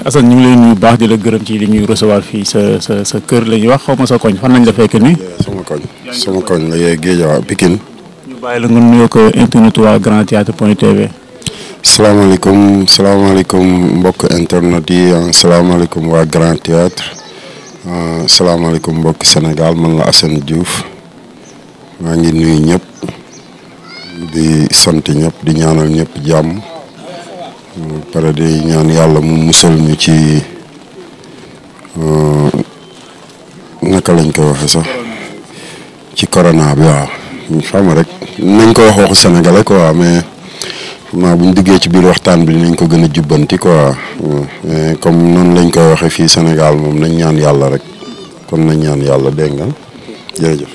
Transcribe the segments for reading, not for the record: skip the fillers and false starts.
Assane ñu ngi lay nuyu baax di la gërëm ci li ñuy recevoir fii sa kër la ñuy wax xaw ma sa koñ fan lañ la fekk nii. sama koñ la yee Guédiawaye Pikine. ñu bàyyi la nga nuyoo ko internet waa Grand Théâtre point TV. salaamaaleykum mbokk internet yi salaamaaleykum waa Grand Théâtre salaamaaleykum mbokk Sénégal man la Assane Diouf maa ngi nuyu ñëpp di sant ñëpp di ñaanal ñëpp jàmm. pare di ñaan yàlla mu musal ñu ci naka lañ koy waxee sax ci corona bi waaw xam nga rek nañ ko wax waxu sénégalais quoi mais xam naa bu ñu duggee ci biir waxtaan bi nañ ko gën a jubbanti quoi mais comme noonu lañ koy waxee fii Sénégal moom nañ ñaan yàlla rek kon nañ ñaan yàlla dégg nga jërëjëf.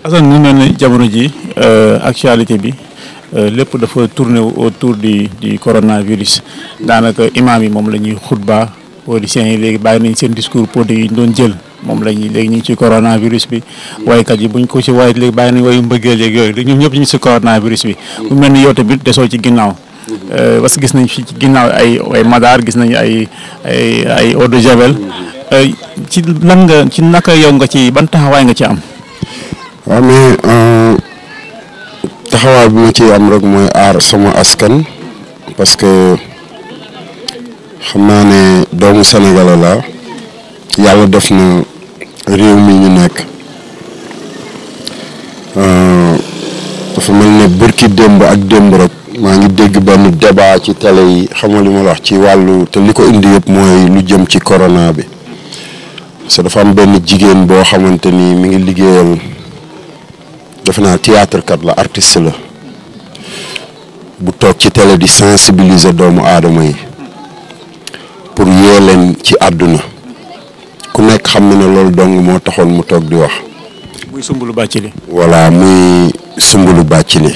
Assane ñu mel ne jamono ji actualité bi. lépp dafa tourner autour du coronavirus daanaka imaam yi moom la ñuy xutba politiciens yi léegi bàyyi nañ seen discours politique yi ñu doon jël moom la ñuy léegi ñu ngi ci coronavirus bi waykat yi buñ ko ci waay léegi bàyyi nañ wayu mbëggeel yeeg yooyu ñoom ñëpp ñu ngi ci coronavirus bi. mu mel ni yow tamit desoo ci ginnaaw parce que gis nañ fi ci ginnaaw ay madaar gis nañ ay eau de javel ci lan nga ci naka yow nga ci ban taxawaay nga ci am. waaw mais taxawaay bi ma ci am rek mooy aar sama askan parce que xam naa ne doomu Sénégal la yàlla def na réew mi ñu nekk dafa mel ne bërki démb ak démb rek maa ngi dégg benn débat ci télé yi xam nga li ma la wax ci wàllu te li ko indi yëpp mooy lu jëm ci corona bi parce que dafa am benn jigéen boo xamante ni mi ngi liggéeyal. defe naa théâtre kat la artiste la bu toog ci télé di sensibiliser doomu aadama yi pour yee leen ci àdduna ku nekk xam na ne loolu dong moo taxoon mu toog di wax. muy Soumboulou Bathily. voilà muy Soumboulou Bathily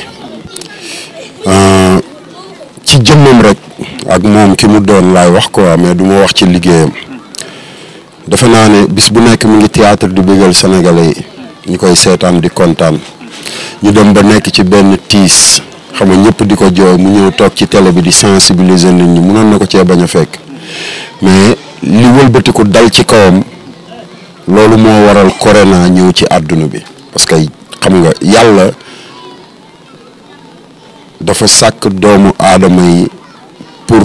ci jëmmam rek ak moom ki mu doon laay wax quoi mais du ma wax ci liggéeyam defe naa ne bis bu nekk mu ngi théâtre di bégal sénégalais yi ñu koy seetaan di kontaan. ñu dem ba nekk ci benn tiis xam nga ñëpp di ko jooy mu ñëw toog ci télé bi di sensibiliser nit ñi mënoon na ko cee bañ a fekk mais li wëlbatiku dal ci kawam loolu moo waral corona ñëw ci àdduna bi parce que xam nga yàlla dafa sàkk doomu aadama yi pour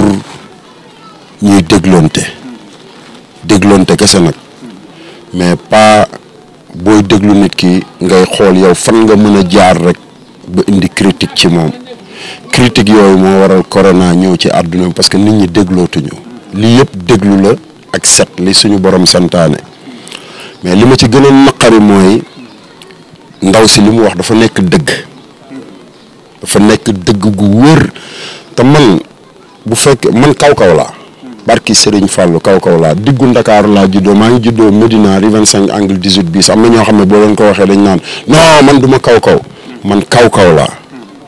ñuy dégloonte kese nag mais pas. booy déglu nit ki ngay xool yow fan nga mën a jaar rek ba indi critique ci moom critique yooyu moo waral corona ñëw ci àdduna bi parce que nit ñi déglootuñu lii yëpp déglu la ak set li suñu borom santaane mais li ma ci gën a naqari mooy ndaw si li mu wax dafa nekk dëgg gu wër te man bu fekk man kaw laa barki Serigne Fallou kaw laa diggu Ndakaaru laa juddoo maa ngi juddoo Médina rue 25 angle 18 bis am na ñoo xam ne boo leen ko waxee dañ naan non man duma kaw man kaw laa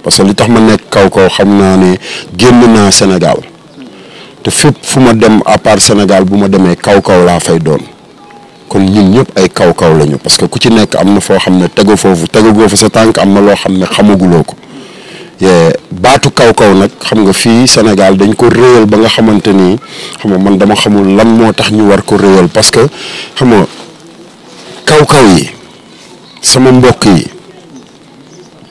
parce que li tax ma nekk kaw xam naa ne génn naa Sénégal te fépp fu ma dem à part Sénégal bu ma demee kaw laa fay doon kon ñun ñëpp ay kaw lañu parce que ku ci nekk am na foo xam ne tegagoo fa sa tànk am na loo xam ne xamaguloo ko baatu kaw nag xam nga fii Sénégal dañ ko réyal ba nga xamante ni xam nga man dama xamul lan moo tax ñu war ko réyal parce que xam nga kaw yi sama mbokk yi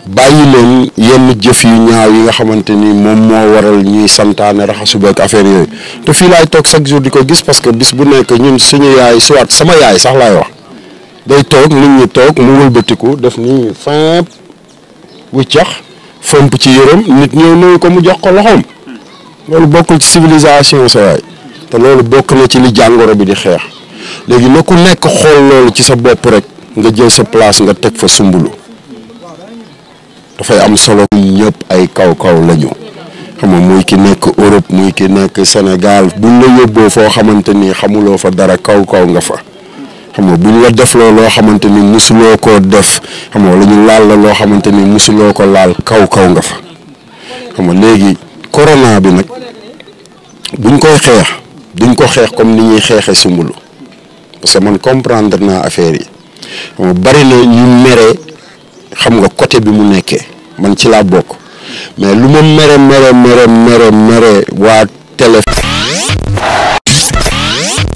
bàyyi leen yenn jëf yu ñaaw yi nga xamante ni moom moo waral ñuy santaane raxasu beeg affaire yooyu te fii laay toog chaque jour di ko gis parce que bis bu nekk ñun suñu yaay soit sama yaay sax laay wax day toog nit ñi toog mu wëlbatiku def nii fin wuccax fomp ci yërëm nit ñëw nuyu ko mu jox ko loxoom loolu bokkul ci civilisation sa waay te loolu bokk na ci li jàngoro bi di xeex léegi na ku nekk xool loolu ci sa bopp rek nga jël sa place nga teg fa Soumboulou dafay am solo. ñëpp ay kaw lañu xam nga muy ki nekk Europe muy ki nekk Sénégal buñ la yóbboo foo xamante ni xamuloo fa dara kaw nga fa. xam nga buñ la def loo xamante ni musuloo koo def xam nga la ñu laal la loo xamante ni musuloo ko laal kaw nga fa xam nga léegi corona bi nag buñ koy xeex duñ ko xeex comme ni ñuy xeexee Soumboulou parce que man comprendre naa affaire yi xam nga bari na ñu mere xam nga côté bi mu nekkee man ci laa bokk mais lu ma mere waa télé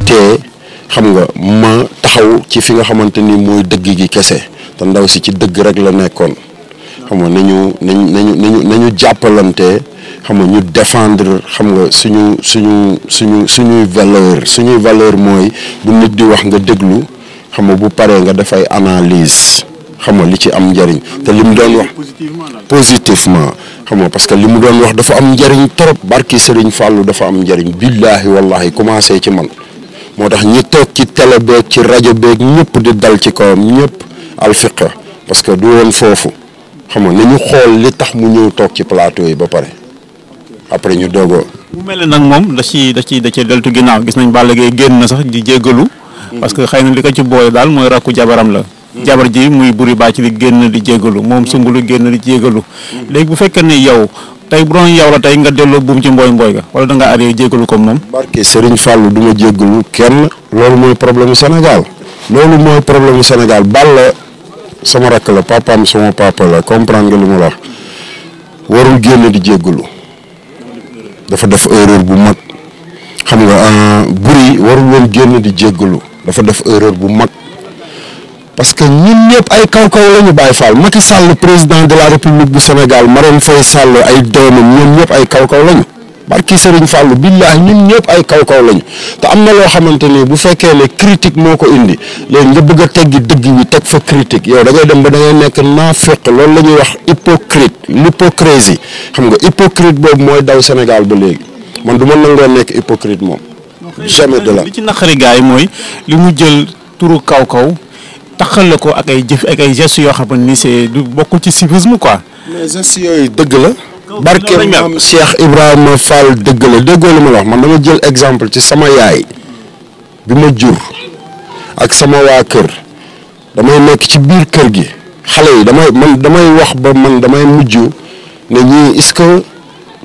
te xam nga ma taxaw ci fi nga xamante ni mooy dëgg gi kese te ndaw si ci dëgg rek la nekkoon xam nga nañu jàppalante xam nga ñu défendre xam nga suñuy valeur mooy bu nit di wax nga déglu xam nga bu paree nga dafay analyse xam nga li ci am njëriñ te li mu doon wax positivement xam nga parce que li mu doon wax dafa am njëriñ trop barki Serigne Fallou dafa am njëriñ billaahi wallahi commencé ci man moo tax ñi toog ci télé beeg ci rajo beeg ñëpp di dal ci kawam ñëpp alfiqa parce que du woon foofu xam nga nañu xool li tax mu ñëw toog ci plateau yi ba pare après ñu doogoo. mu mel ne nag moom da ci deltu ginnaaw gis nañ Balla Gaye génn na sax di jéggalu parce que xëy na li ko ci boole daal mooy rakku jabaram la. jabar ji muy buri bàcc li génn di jéggalu moom Soumboulou génn di jéggalu léegi bu fekkee ne yow tey bu doon yow la tey nga delloo buum ci mbooy ga wala da nga arrêté jéggalu comme moom. barke Serigne Fallou du ma jéggalu kenn. loolu mooy problème mu Sénégal. Balla sama rakk la papaam sama papa la comprendre nga li ma la wax warul génn di jéggalu dafa def erreur bu mag xam nga buri warul woon génn di jéggalu dafa def erreur bu mag. parce que ñun ñëpp ay kaw-kaw la ñu Baye Fall Macky Sall président de la République bu Sénégal Marème Faye Sall ay doomam ñoom ñëpp ay kaw-kaw lañu barki Serigne Fallou billahi ñun ñëpp ay kaw-kaw lañu te am na loo xamante ni bu fekkee ne critique moo ko indi léegi nga bëgg a teggi dëgg bi teg fa critique yow da ngay dem ba da ngay nekk naafeq loolu la ñuy wax l'hypocrisie xam nga hypocrite boobu mooy daw Sénégal ba léegi man du ma nangoo nekk hypocrite moom. jamais de la li ci naqari gars yi mooy li mu jël turu kaw-kaw. taxal ko ak ay jëf ak ay gestes yoo xam ni c'est du bokkul ci civisme quoi. mais gestes yooyu dëgg la. barke maam Cheikh Ibrahima Fall dëgg la déggoo li ma la wax man dama jël exemple ci sama yaay bi ma jur ak sama waa kër damay nekk ci biir kër gi xale yi damay wax ba man damay mujj ne ñii est-ce que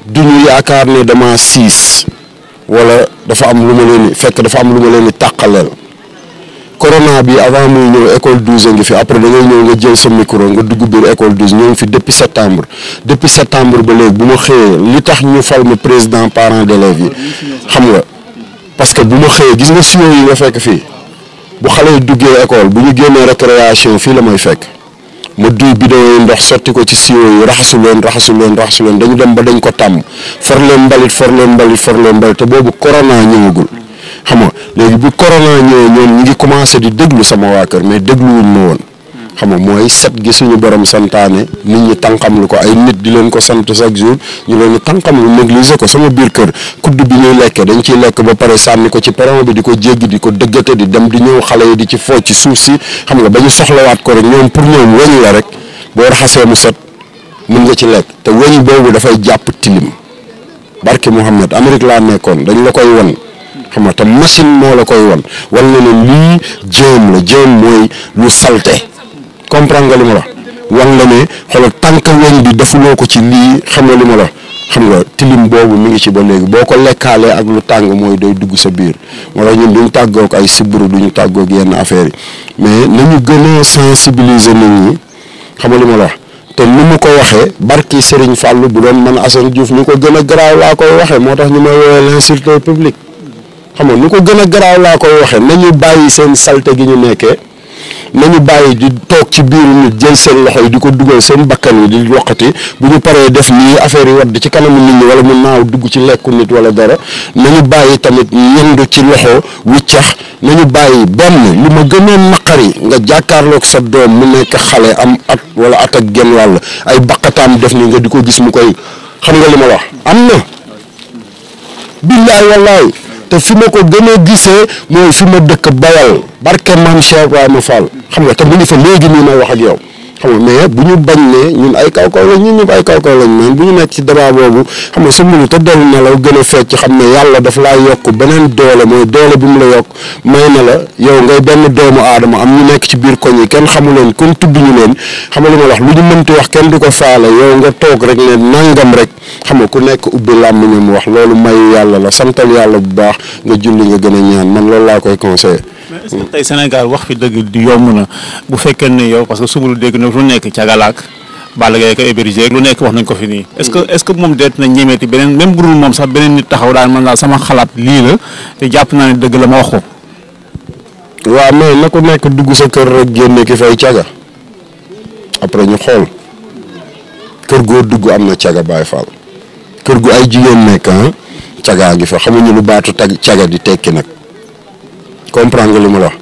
duñu yaakaar ne dama siis wala dafa am lu ma leen fekk dafa am lu ma leen di tàqaleel. corona bi avant muy ñëw école 12 ngi fi après da ngay ñëw nga jël sa micro nga dugg biir école 12 ñoo ngi fi depuis septembre ba léegi bu ma xëyee li tax ñu fal ma président parents d'élèves yi xam nga parce que bu ma xëyee gis nga siwo yi nga fekk fii bu xale yi duggee école bu ñu génnee récréation fii la may fekk ma duy bidon yi ndox sotti ko ci siwo yi raxasu leen dañu dem ba dañ ko tàmm for leen mbalit te boobu corona ñëwagul. xam nga léegi bu corona ñëwee ñoom ñi ngi commencé di déglu sama waa kër mais dégluwuñ ma woon xam nga mooy set gi suñu borom santaane nit ñi tànqamlu ko ay nit di leen ko sant chaque jour ñu leen di tànqamlu négliger ko sama biir kër kudd bi ñuy lekkee dañ ciy lekk ba pare sànni ko ci perron bi di ko jéggi di ko dëggate di dem di ñëw xale yi di ci foo ci suuf si xam nga ba ñu soxlawaat ko rek ñoom pour ñoom weñ la rek boo raxasee mu set mën nga ci lekk te weñ boobu dafay jàpp tilim barke Mouhamed Amérique laa nekkoon dañ la koy won xam nga te machine moo la koy won na ne lii jéem mooy lu salte comprendre nga li ma la wan la ne xoolal tànk weñ bi defuloo ko ci lii xam nga li ma la xam nga tilim boobu mi ngi ci ba léegi boo ko lekkaalee ak lu tàng mooy day dugg sa biir moo tax ñun duñu tàggoog ay sibbiru duñu tàggoog yenn affaires yi mais nañu gën a sensibiliser nit ñi xam nga li ma la te ni mu ko waxee barki Serigne Fallou bu doon man Assane Diouf ñu ko gën a garaaw laa koy waxee moo tax ñu may woowee l'insulteur public xam nga nu ko gën a garaaw laa koy waxee nañu bàyyi seen salte gi ñu nekkee nañu bàyyi di toog ci biiru nit jël seen loxo yi di ko dugal seen bakkan yi di loqati bu ñu paree def nii affaire yi wadd ci kanamu nit ñi wala mu naaw dugg ci lekku nit wala dara nañu bàyyi tamit ñendu ci loxo wiccax nañu bàyyi benn li ma gënoon naqari nga jàkkaarloog sa doom mu nekk xale am at wala at ak genn wàll ay baqataam def ni nga di ko gis mu koy xam nga li ma wax am na billaay wallaay te fi ma ko gën a gisee mooy fi ma dëkk Bawal barke maam Cheikh Ibrahima Fall xam nga te mu ngi fa léegi nii may wax ak yow xam nga mais bu ñu bañ ne ñun ay kaw-kaw lañ ñun ñëpp ay kaw-kaw lañ mais bu ñu nekk ci débat boobu xam nga su mu te dellu na la gën a fecc xam ne yàlla daf laa yokk beneen doole mooy doole bi mu la yokk may na la yow ngay benn doomu aadama am ñu nekk ci biir koñ yi kenn xamu leen kon tudd ñu leen xam nga li ma wax lu ñu mënti wax kenn du ko faale yow nga toog rek ne nangam rek xam nga ku nekk ubbi làmmiñam wax loolu mayu yàlla la santal yàlla bu baax nga julli nga gën a ñaan man loolu laa koy conseillé mais est-ce que tey Sénégal wax fi dëgg di yomb na bu fekkee ne yow parce que sumulu dégg na lu nekk cagalaak Balla Gaye ak hébergé lu nekk wax nañ ko fi nii. est-ce que moom deet na ñemeeti beneen même bu dul moom sax beneen nit taxaw daal man daal sama xalaat lii la te jàpp naa ne dëgg la ma wax ko. waaw mais na ko nekk dugg sa kër rek génne ki fay caga après ñu xool kër goo dugg am na caga Baye Fall kër gu ay jigéen nekk cagaa gi fa xamuñu lu baatu caga di tekki nag comprendre nga li ma la wax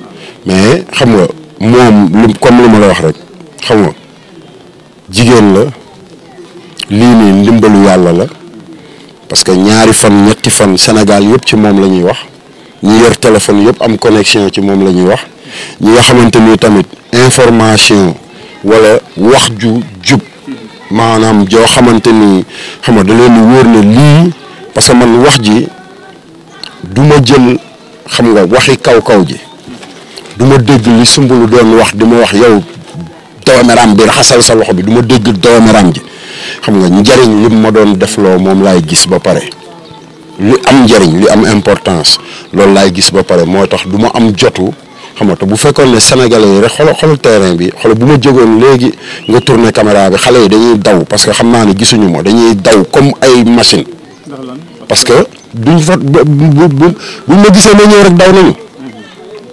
mais xam nga moom lu comme li ma la wax rek xam nga jigéen la lii nii ndimbalu yàlla la parce que ñaari fan ñetti fan Sénégal yëpp ci moom la ñuy wax ñi yor téléphone yëpp am connexion ci moom la ñuy wax ñi nga xamante ni tamit information wala wax ju jub maanaam joo xamante ni xam nga da leen di wóor ne lii parce que man wax ji du ma jël xam nga waxi kaw ji du ma dégg li Soumboulou doon wax di ma wax yow doomeram bi raxasal sa loxo bi du ma dégg doomeram ji xam nga njariñ li ma doon defloo moom laay gis ba pare li am njariñ li am importance loolu laay gis ba pare moo tax du ma am jotu xam nga te bu fekkoon ne sénégalais yi rek xoolal terrain bi xoolal bu ma jógoon léegi nga tourner caméra bi xale yi dañuy daw parce que xam naa ne gisuñu ma dañuy daw comme ay machine parce que duñ fa buñ ma gisee ma ñëw rek daw nañu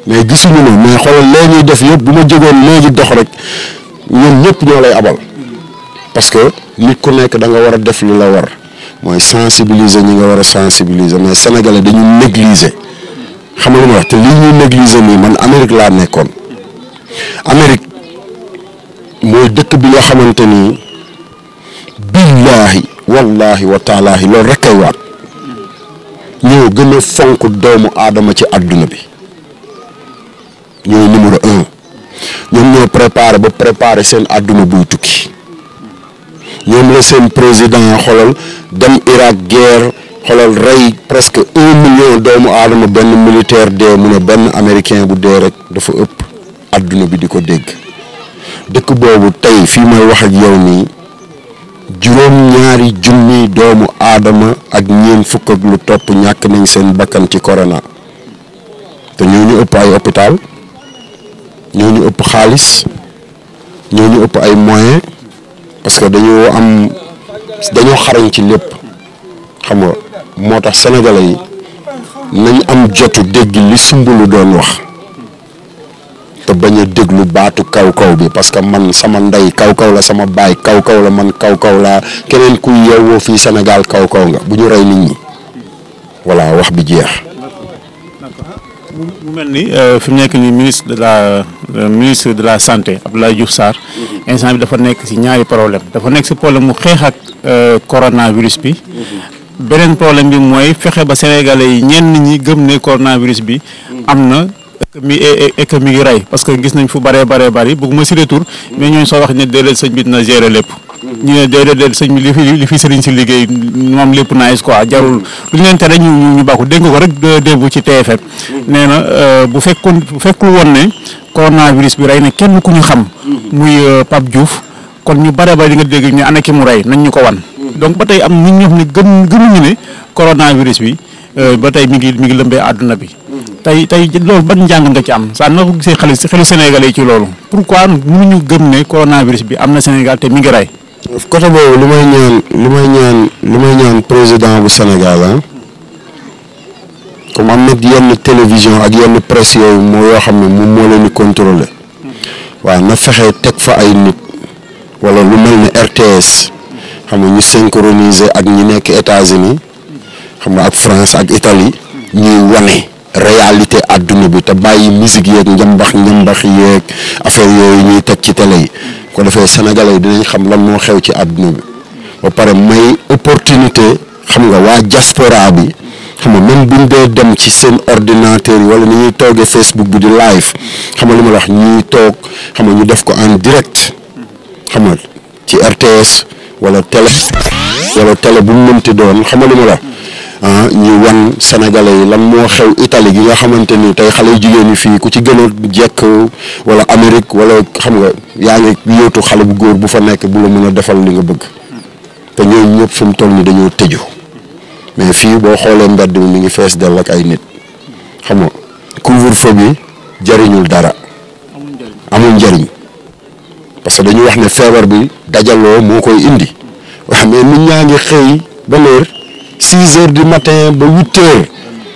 mais gisuñu ma mais xoolal lee ñuy def yëpp bu ma jógoon léegi dox rek ñoom ñëpp ñoo lay abal parce que nit ku nekk da nga war a def li la war mooy sensibiliser ñi nga war a sensibiliser mais sénégalais dañu négliger xam nga lu ma wax te lii ñuy négliger nii man Amérique laa nekkoon Amérique mooy dëkk bi nga xamante ni billaahi wallaahi wa taalaahi loolu rek kay waat ñoo gën a fonk doomu aadama ci àdduna bi ñooy numéro 1 ñoom ñoo préparé seen àdduna buy tukki ñoom la seen président xolal dem Irak guerre xolal rey presque 1 million doomu aadama benn militaire dee mu ne benn américain bu dee rek dafa ëpp àdduna bi di ko dégg dëkk boobu tey fii may wax ak yow nii juróom-ñaari junni doomu aadama ak ñeent fukk ak lu topp ñàkk nañ seen bakkan ci corona te ñooñu ëpp ay hôpital ñooñu ëpp xaalis ñooñu ëpp ay moyens parce que dañoo xarañ ci lépp xam nga moo tax sénégalais yi nañ am jotu dégg li Soumboulou doon wax te bañ a déglu baatu kaw bi parce que man sama ndey kaw la sama baay kaw la man kaw laa keneen kuy yeewoo fii Sénégal kaw nga bu ñu rey nit ñi voilà wax bi jeex. mu mel ni fi mu nekk nii ministre de la santé Abdoulaye Diouf Sarr instant bi dafa nekk ci ñaari problème dafa nekk ci problème mu xeex ak coronavirus bi beneen problème bi mooy fexe ba sénégalais yi ñenn ñi gëm ne coronavirus bi am na mi ngi rey parce que gis nañ fu bëree bëgguma si retour mais ñooñu soo wax ne déedéet sëñ bi dina gérer lépp ñu ne déedéet sëñ bi li fi sëriñ si liggéey moom lépp nice quoi jarul lu ñu leen tere ñu bàkku dégg nga ko rek démb ci TFM nee na bu fekkul woon ne coronavirus bi rey na kenn ku ñu xam muy Pape Diouf kon ñu bare di nga dégg ñu ana ki mu rey nañ ñu ko wan donc ba tey am nit ñoo xam ne gëmuñu ne coronavirus bi ba tey mi ngi lëmbee àdduna bi tey loolu ban njàng nga ci am saa na ko gisee xelu Sénégalais yi ci loolu pourquoi mënuñu gëm ne coronavirus bi am na Sénégal te mi ngi rey. côté boobu li may ñaan président bu Sénégal comme am na yenn télévision ak yenn presse yooyu yoo xam ne moom moo leen di contrôler waaw na fexe teg fa ay nit wala lu mel ne RTS xam nga ñu synchroniser ak ñi nekk États-Unis xam nga ak France ak Italie ñuy wane réalité àdduna bi te bàyyi musique yeeg njambax yeeg affaire yooyu ñuy teg ci télé yi ko defee sénégalais yi dinañ xam lan moo xew ci àdduna bi ba pare may opportunité xam nga waa diaspora bi xam nga même buñ dee dem ci seen ordinateur yi wala ni ñuy toogee Facebook bi di live xam nga li ma la wax ñuy toog xam nga ñu def ko en direct xam nga ci RTS wala télé bu mu mënti doon xam nga li ma la ñu wan sénégalais yi lan moo xew Italie gi nga xamante ni tey xale yu jigéen ñi fii ku ci gën a jekk wala Amérique wala xam nga yaa ngi yóotu xale bu góor bu fa nekk bu la mën a defal li nga bëgg te ñooñu ñëpp fi mu toll ni dañoo tëju mais fii boo xoolee mbedd mi ngi fees dell ak ay nit xam nga couvre-feu bi jëriñul dara amul njëriñ parce que dañu wax ne feebar bi dajaloo moo koy indi waaw mais nit ñaa ngi xëy ba leer 6 heures du matin ba 8 heures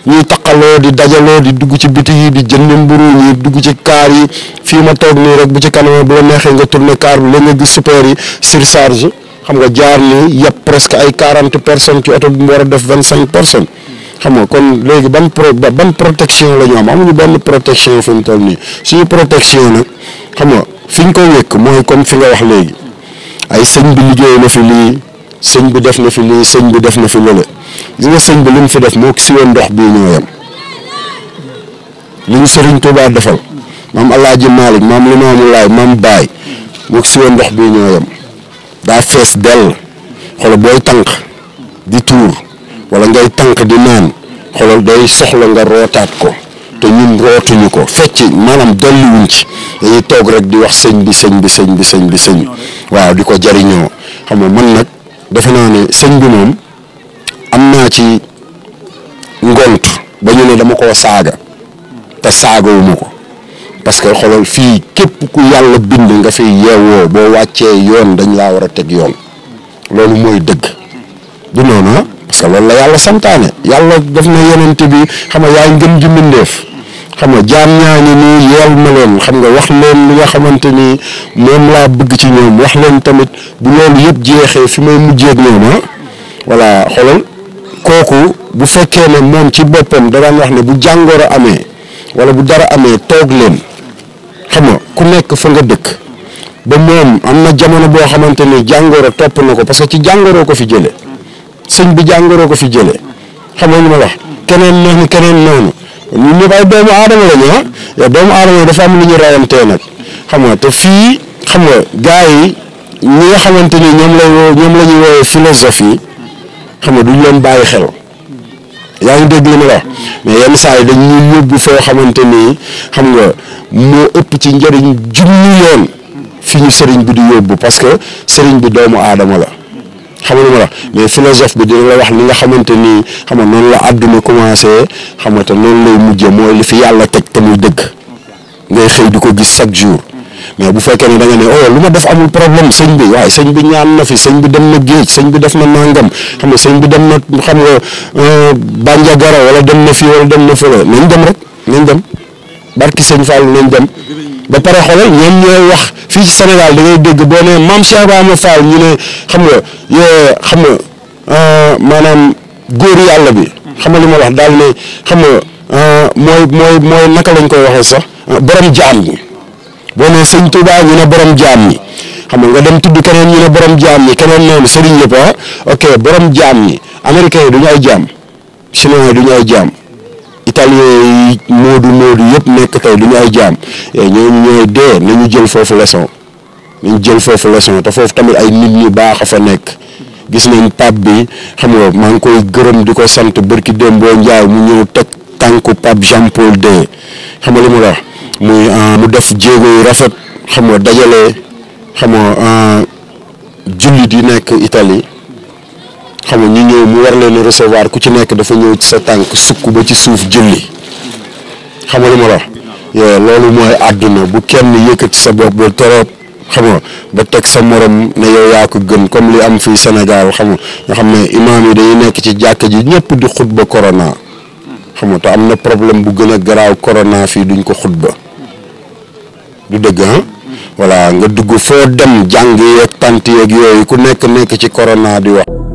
ñuy taqaloo di dajaloo di dugg ci bitig yi di jënd mburu ñi dugg ci kaar yi fii ma toog nii rek bu ci kanam bu la neexee nga tourné kaar bi la nga gis super yi surcharge xam nga jaar nii yëpp presque ay 40 personnes ci oto bi mu war a def 25 personnes xam nga kon léegi ban protection la ñu am amuñu benn protection fi mu toll nii suñu protection nag xam nga fi ñu ko wékk mooy comme fi nga wax léegi ay sëñ bi liggéey na fi lii sëñ bi def na fi lii sëñ bi def na fi lële gis nga sëñ bi li mu fi def moo ko siwee ndox bii ñoo yem li ñu Sëriñ Tuubaa defal maam Alaaji Maalik maam Limaamu Laay maam Baay moo ko siwee ndox bii ñoo yem daa fees dell xoolal booy tànk di tuur wala ngay tànk di naan xoolal day soxla nga rootaat ko te ñun rootuñu ko fecc maanaam dolliwuñ ci dañuy toog rek di wax sëñ bi waaw di ko jariñoo xam nga man nag defe naa ne sëñ bi moom am naa ci ngont ba ñu ne dama koo saaga te saagawuma ko parce que xoolal fii képp ku yàlla bind nga fi yeewoo boo wàccee yoon dañ laa war a teg yoon loolu mooy dëgg du noonu parce que loolu la yàlla santaane yàlla def na yonent bi xam nga yaay ngën ji mbindeef xam nga jaam ñaa ngi nii yeel ma leen xam nga wax leen li nga xamante ni moom laa bëgg ci ñoom wax leen tamit bu loolu yëpp jeexee fi may mujjee ak ñoom voilà xoolal kooku bu fekkee ne moom ci boppam da daan wax ne bu jàngoro amee wala bu dara amee toog leen xam nga ku nekk fa nga dëkk ba moom am na jamono boo xamante ni jàngoro topp na ko parce que ci jàngoroo ko fi jëlee sëñ bi jàngoroo ko fi jëlee xam nga li ma wax keneen noonu ñun ñëpp ay doomu aadama lañu doomu aadama dafa am lu ñu rawantee nag xam nga te fii xam nga gars yi ñi nga xamante ni ñoom la ñuy woowee philosophie xam nga duñ leen bàyyi xel yaa ngi dégg li ma la wax mais yenn saa yi dañuy yóbbu foo xamante ni xam nga moo ëpp ci njëriñ junni yoon fi ñu sëriñ bi di yóbbu parce que sëriñ bi doomu aadama la xam nga ma la mais philosophe bi dina la wax li nga xamante ni xam nga noonu la àdduna commencé xam nga te noonu lay mujjee mooy li fi yàlla teg te muy dëgg ngay xëy di ko gis chaque jour mais bu fekkee ne da nga ne oh lu ma def amul problème sëñ bi waaye sëñ bi ñaan na fi sëñ bi dem na géej sëñ bi def na nangam xam nga sëñ bi dem na xam nga Bandiagara wala dem na fii wala dem na fële nañ dem rek nañ dem barki sëñ Fall nañ dem ba pare xoolal ñoom ñooy wax fii ci Sénégal da ngay dégg boo nee maam Cheikh Ibrahima Fall ñu ne xam nga maanaam góor yàlla bi xam nga li ma wax daal ne xam nga mooy naka lañ koy waxee sax borom jaam ñi boo nee sëñ Touba ñu ne borom jaam ñi xam nga dem tudd keneen ñu ne borom jaam ñi keneen noonu sëriñ yëpp ok borom jaam ñi américains yi duñu ay jaam chinois yi duñu ay jaam italien yi moodu yëpp nekk tey duñu ay jaam ñooñu ñooy dee nañu jël foofu leçon te foofu tamit ay nit ñu baax a fa nekk gis nañ Pape bi xam nga maa ngi koy gërëm di ko sant barki Dembo Ndiaye mu ñëw teg tànku Pape Jean Paul II xam nga li mu la wax muy mu def jéego yu rafet xam nga dajale xam nga jullit yi nekk Italie xam nga ñu ñëw mu war leen recevoir ku ci nekk dafa ñëw ci sa tànk sukk ba ci suuf julli xam nga li ma la wax loolu mooy àdduna bu kenn yëkkati sa bopp ba torop xam nga ba teg sa morom ne yow yaa ko gën comme li am fii Sénégal xam nga xam ne imaam yi dañuy nekk ci jàkka ji ñëpp di xutba corona xam nga te am na problème bu gën a garaaw corona fii duñ ko xutba du dëgg voilà nga dugg foo dem jàng yeeg tant yeeg yooyu ku nekk ci corona di wax.